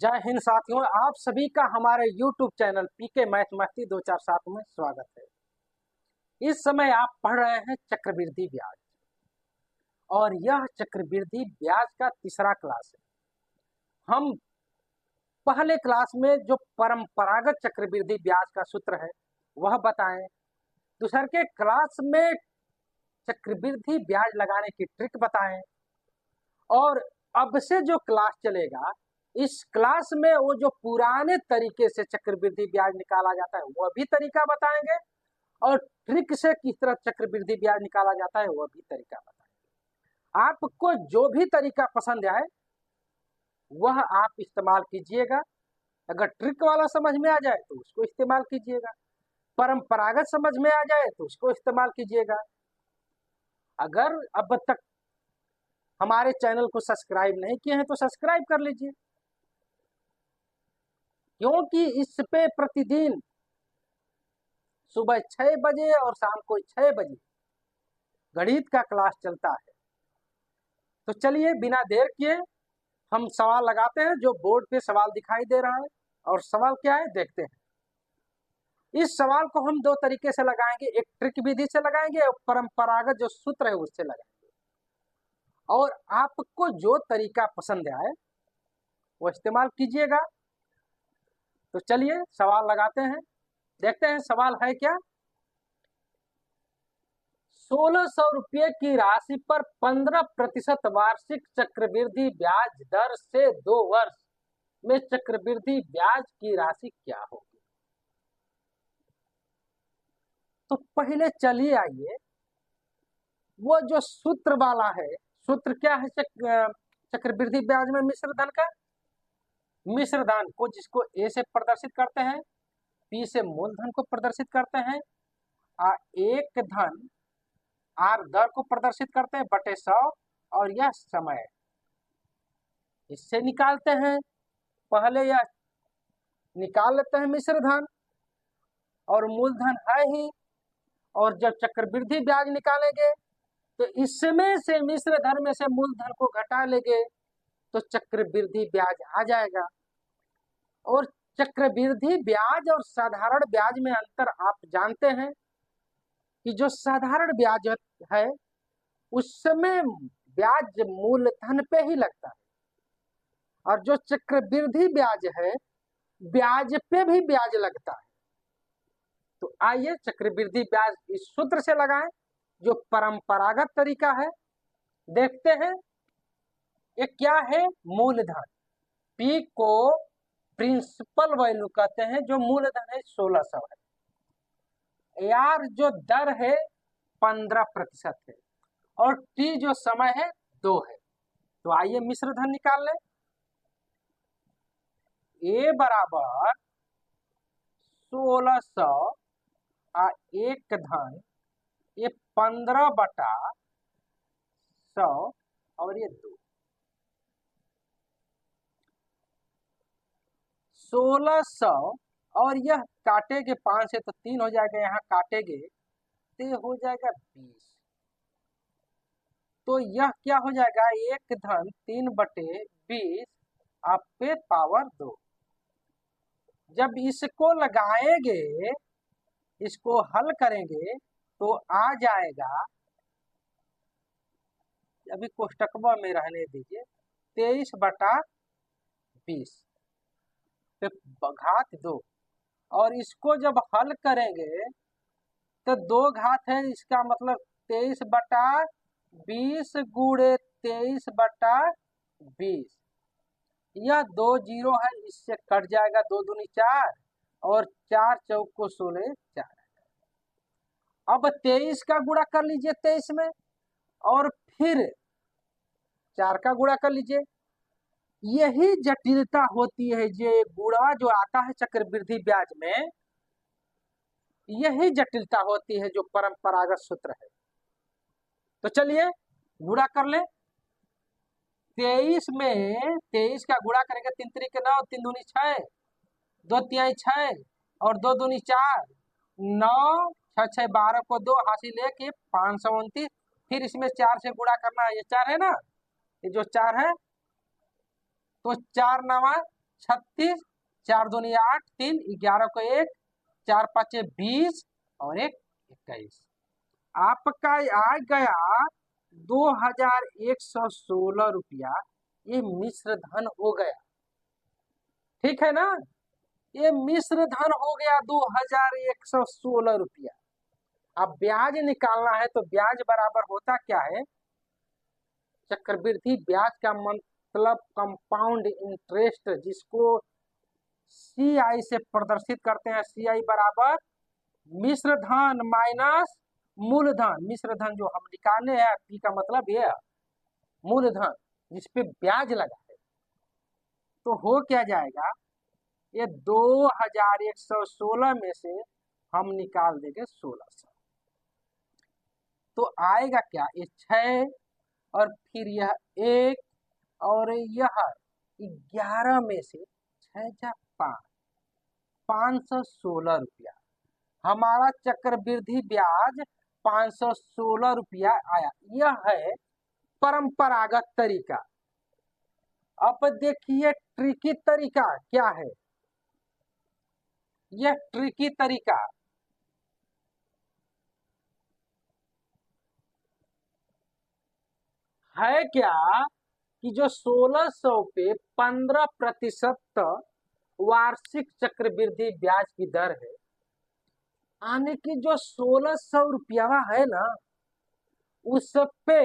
जय हिंद साथियों, आप सभी का हमारे YouTube चैनल पीके मैथ मस्ती 247 में स्वागत है। इस समय आप पढ़ रहे हैं चक्रवृद्धि ब्याज और यह चक्रवृद्धि ब्याज का तीसरा क्लास है। हम पहले क्लास में जो परंपरागत चक्रवृद्धि ब्याज का सूत्र है वह बताएं, दूसरे के क्लास में चक्रवृद्धि ब्याज लगाने की ट्रिक बताएं और अब से जो क्लास चलेगा इस क्लास में वो जो पुराने तरीके से चक्रवृद्धि ब्याज निकाला जाता है वह भी तरीका बताएंगे और ट्रिक से किस तरह चक्रवृद्धि ब्याज निकाला जाता है वह भी तरीका बताएंगे। आपको जो भी तरीका पसंद आए वह आप इस्तेमाल कीजिएगा। अगर ट्रिक वाला समझ में आ जाए तो उसको इस्तेमाल कीजिएगा, परंपरागत समझ में आ जाए तो उसको इस्तेमाल कीजिएगा। अगर अब तक हमारे चैनल को सब्सक्राइब नहीं किए हैं तो सब्सक्राइब कर लीजिए, क्योंकि इस पे प्रतिदिन सुबह 6 बजे और शाम को 6 बजे गणित का क्लास चलता है। तो चलिए बिना देर किए हम सवाल लगाते हैं। जो बोर्ड पे सवाल दिखाई दे रहा है और सवाल क्या है देखते हैं। इस सवाल को हम दो तरीके से लगाएंगे, एक ट्रिक विधि से लगाएंगे और परंपरागत जो सूत्र है उससे लगाएंगे। और आपको जो तरीका पसंद आए वो इस्तेमाल कीजिएगा। तो चलिए सवाल लगाते हैं, देखते हैं सवाल है क्या। 1600 रुपये की राशि पर 15% वार्षिक चक्रवृद्धि ब्याज दर से 2 वर्ष में चक्रवृद्धि ब्याज की राशि क्या होगी। तो पहले चलिए आइए वो जो सूत्र वाला है, सूत्र क्या है चक्रवृद्धि ब्याज में मिश्र धन का। मिश्र धन को जिसको ए से प्रदर्शित करते हैं, पी से मूलधन को प्रदर्शित करते हैं, एक धन आर दर को प्रदर्शित करते हैं बटे 100 और यह समय। इससे निकालते हैं, पहले यह निकाल लेते हैं मिश्र धन और मूलधन है ही, और जब चक्रवृद्धि ब्याज निकालेंगे तो इसमें से मिश्र धन में से मूलधन को घटा लेंगे तो चक्रवृद्धि ब्याज आ जाएगा। और चक्रवृद्धि ब्याज और साधारण ब्याज में अंतर आप जानते हैं कि जो साधारण ब्याज है उसमें ब्याज मूलधन पे ही लगता है और जो चक्रवृद्धि ब्याज है ब्याज पे भी ब्याज लगता है। तो आइए चक्रवृद्धि ब्याज इस सूत्र से लगाएं जो परंपरागत तरीका है। देखते हैं ये क्या है। मूलधन पी को प्रिंसिपल वैल्यू कहते हैं, जो मूलधन है 1600 है। यार जो दर है 15% है और टी जो समय है 2 है। तो आइए मिश्र धन निकाल लें। ए बराबर 1600 एक धन ये 15/100 और ये 2। 1600 और यह काटेंगे 5 से तो 3 हो जाएगा, यहाँ काटेंगे तो ये हो जाएगा 20। तो यह क्या हो जाएगा, एक धन 3/20 आप पे पावर 2। जब इसको लगाएंगे, इसको हल करेंगे तो आ जाएगा, अभी कोष्टकवा में रहने दीजिए, 23/20 पे घात 2। और इसको जब हल करेंगे तो 2 घात है, इसका मतलब 23/20 गुणे 23/20। यह 2 जीरो है, इससे कट जाएगा, 2 दूनी 4 और 4 चौको 16 4। अब 23 का गुणा कर लीजिए 23 में और फिर 4 का गुणा कर लीजिए। यही जटिलता होती है, ये गुणा जो आता है चक्रवृद्धि ब्याज में, यही जटिलता होती है जो परंपरागत सूत्र है। तो चलिए गुणा कर ले। 23 में 23 का गुणा करेंगे, 3 3 9, 3 दूनी 6, 2 तिहाई 6 और 2 दूनी 4, 9 6 6 12 को 2 हासिल लेके 529। फिर इसमें 4 से गुणा करना है, ये 4 है ना, ये जो 4 है तो 4 9 36, 4 दूनी 8, 3, 11 को 1, 4 5 20 और 1 21। आपका आ गया 2116 रुपया। ये मिश्र धन हो गया, ठीक है ना। ये मिश्र धन हो गया 2116 रुपया। अब ब्याज निकालना है तो ब्याज बराबर होता क्या है? चक्रवृद्धि ब्याज का मतलब कंपाउंड इंटरेस्ट, जिसको CI से प्रदर्शित करते हैं। CI बराबर मिश्र धन माइनस मूलधन। मिश्र धन जो हम निकालने हैं, P का मतलब ये मूलधन जिसपे ब्याज लगा है, तो हो क्या जाएगा? ये 2116 में से हम निकाल देंगे 1600, तो आएगा क्या? ये 6 और फिर यह 1 और यह 11 में से 6 जा 5, 516 रुपया। हमारा चक्रवृद्धि ब्याज 516 रुपया आया। यह है परंपरागत तरीका। अब देखिए ट्रिकी तरीका क्या है। यह ट्रिकी तरीका है क्या कि जो 1600 पे 15% वार्षिक चक्रवृद्धि ब्याज की दर है, आने की जो 1600 रुपया है ना, उस पे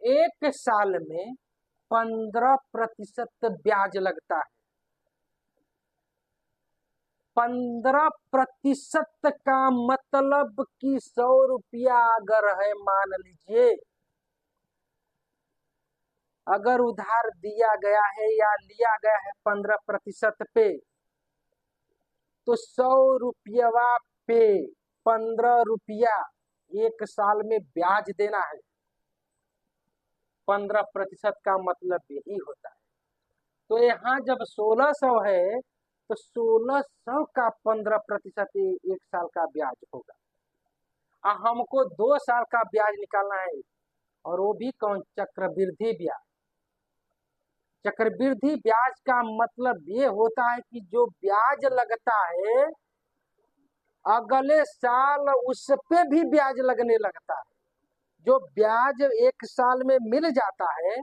एक साल में 15% ब्याज लगता है। 15% का मतलब कि 100 रुपया अगर है, मान लीजिए अगर उधार दिया गया है या लिया गया है 15% पे, तो 100 रुपया पे 15 रुपया एक साल में ब्याज देना है। 15% का मतलब यही होता है। तो यहाँ जब 1600 है तो 1600 का 15% एक साल का ब्याज होगा। हमको 2 साल का ब्याज निकालना है, और वो भी कौन? चक्रवृद्धि ब्याज। चक्रवृद्धि ब्याज का मतलब ये होता है कि जो ब्याज लगता है अगले साल उस पे भी ब्याज लगने लगता है। जो ब्याज एक साल में मिल जाता है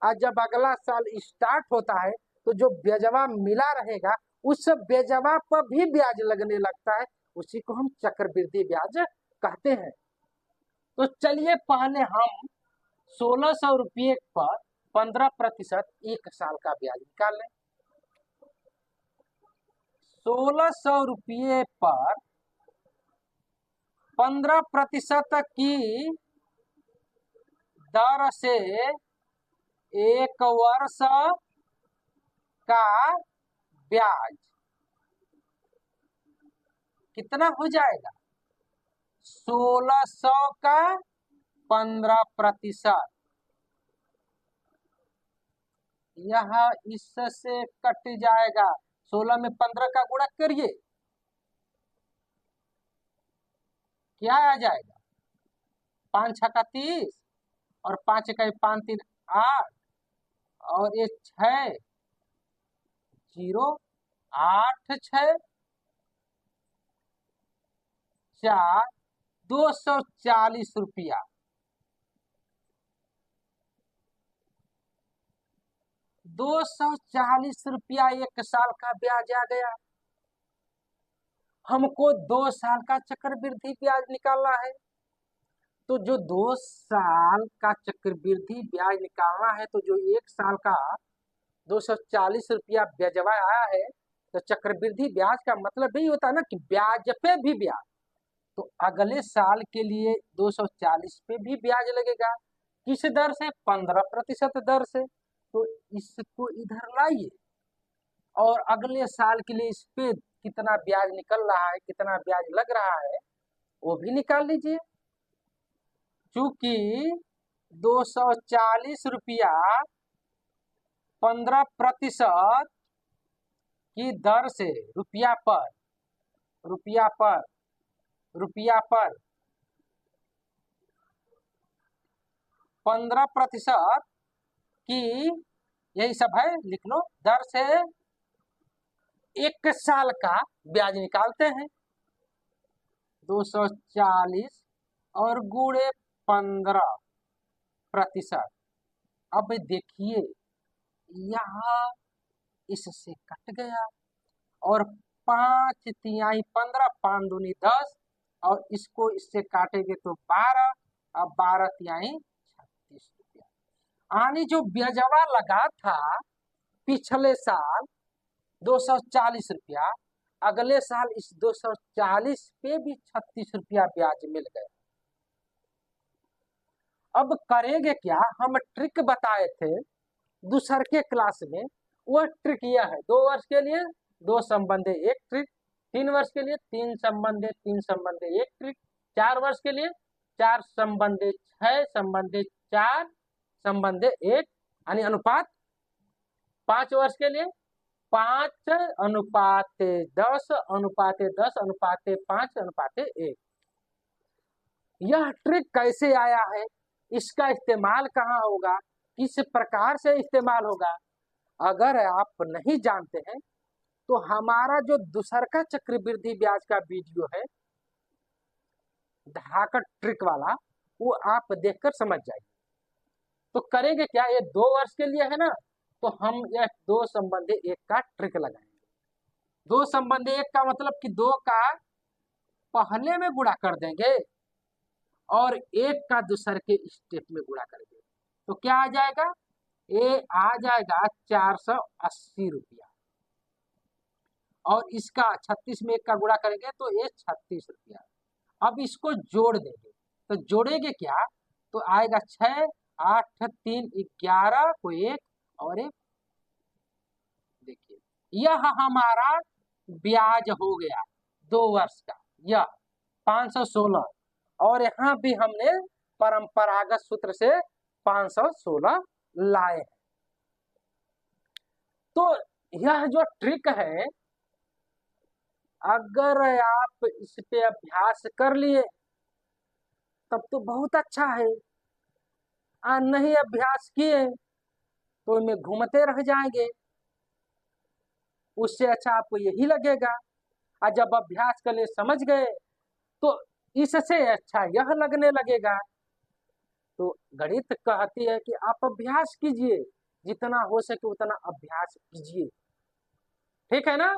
और जब अगला साल स्टार्ट होता है तो जो ब्याजवा मिला रहेगा उस ब्याजवा पर भी ब्याज लगने लगता है। उसी को हम चक्रवृद्धि ब्याज कहते हैं। तो चलिए पहले हम 1600 रुपये पर 15% एक साल का ब्याज निकाल लें। 1600 रुपये पर 15% की दर से एक वर्ष का ब्याज कितना हो जाएगा? 1600 का 15%। यह इससे कट जाएगा। 16 में 15 का गुणा करिए, क्या आ जाएगा? 5 6 का 30 और 5 का 5 3 8 और ये 6 0 8 6 4 240 रुपया। 240 रुपया एक साल का ब्याज आ गया। हमको 2 साल का चक्रवृद्धि ब्याज निकालना है। तो जो 2 साल का चक्रवृद्धि ब्याज निकालना है, तो जो एक साल का 240 रुपया ब्याजवा आया है, तो चक्रवृद्धि ब्याज का मतलब यही होता है ना कि ब्याज पे भी ब्याज। तो अगले साल के लिए 240 पे भी ब्याज लगेगा। किस दर से? 15% दर से। तो इसको इधर लाइए और अगले साल के लिए इस पे कितना ब्याज निकल रहा है, कितना ब्याज लग रहा है, वो भी निकाल लीजिए। चूंकि 240 रुपया 15% की दर से रुपया पर 15% की, यही सब है, लिख लो, दर से 1 साल का ब्याज निकालते हैं। 240 और गुणे 15%। अब देखिए यहाँ इससे कट गया और 5 15, 5 दूनी 10 और इसको इससे काटेंगे तो 12 और 12 36 रुपया। यानी जो ब्याजवा लगा था पिछले साल 240 रुपया, अगले साल इस 240 पे भी 36 रुपया ब्याज मिल गया। अब करेंगे क्या, हम ट्रिक बताए थे दूसर के क्लास में, वो ट्रिक यह है 2 वर्ष के लिए 2 संबंधे 1 ट्रिक, 3 वर्ष के लिए 3 संबंधे 3 संबंधे 1 ट्रिक, 4 वर्ष के लिए 4 संबंधे 6 संबंधे 4 संबंधे 1 यानी अनुपात, 5 वर्ष के लिए 5 अनुपाते 10 अनुपाते 10 अनुपाते 5 अनुपाते 1। यह ट्रिक कैसे आया है, इसका इस्तेमाल कहाँ होगा, किस प्रकार से इस्तेमाल होगा, अगर आप नहीं जानते हैं तो हमारा जो दूसरका चक्रवृद्धि ब्याज का वीडियो है धाकड़ ट्रिक वाला, वो आप देखकर समझ जाइए। तो करेंगे क्या, ये 2 वर्ष के लिए है ना, तो हम यह 2 संबंधे 1 का ट्रिक लगाएंगे। 2 संबंधे 1 का मतलब कि 2 का पहले में गुणा कर देंगे और 1 का दूसर के स्टेप में गुणा करेंगे, तो क्या आ जाएगा, ये आ जाएगा 480 रुपया और इसका 36 में 1 का गुणा करेंगे तो ये 36 रुपया। अब इसको जोड़ देंगे, तो जोड़ेंगे क्या, तो आएगा 6 8 3 11 को 1 और 1। देखिए यह हमारा ब्याज हो गया 2 वर्ष का, यह 516 और यहाँ भी हमने परंपरागत सूत्र से 516 लाए हैं। तो यह जो ट्रिक है, अगर आप इस पे अभ्यास कर लिए तब तो बहुत अच्छा है, नहीं अभ्यास किए तो इनमें घूमते रह जाएंगे, उससे अच्छा आपको यही लगेगा। और जब अभ्यास कर ले समझ गए तो इससे अच्छा यह लगने लगेगा। तो गणित कहती है कि आप अभ्यास कीजिए, जितना हो सके उतना अभ्यास कीजिए, ठीक है ना।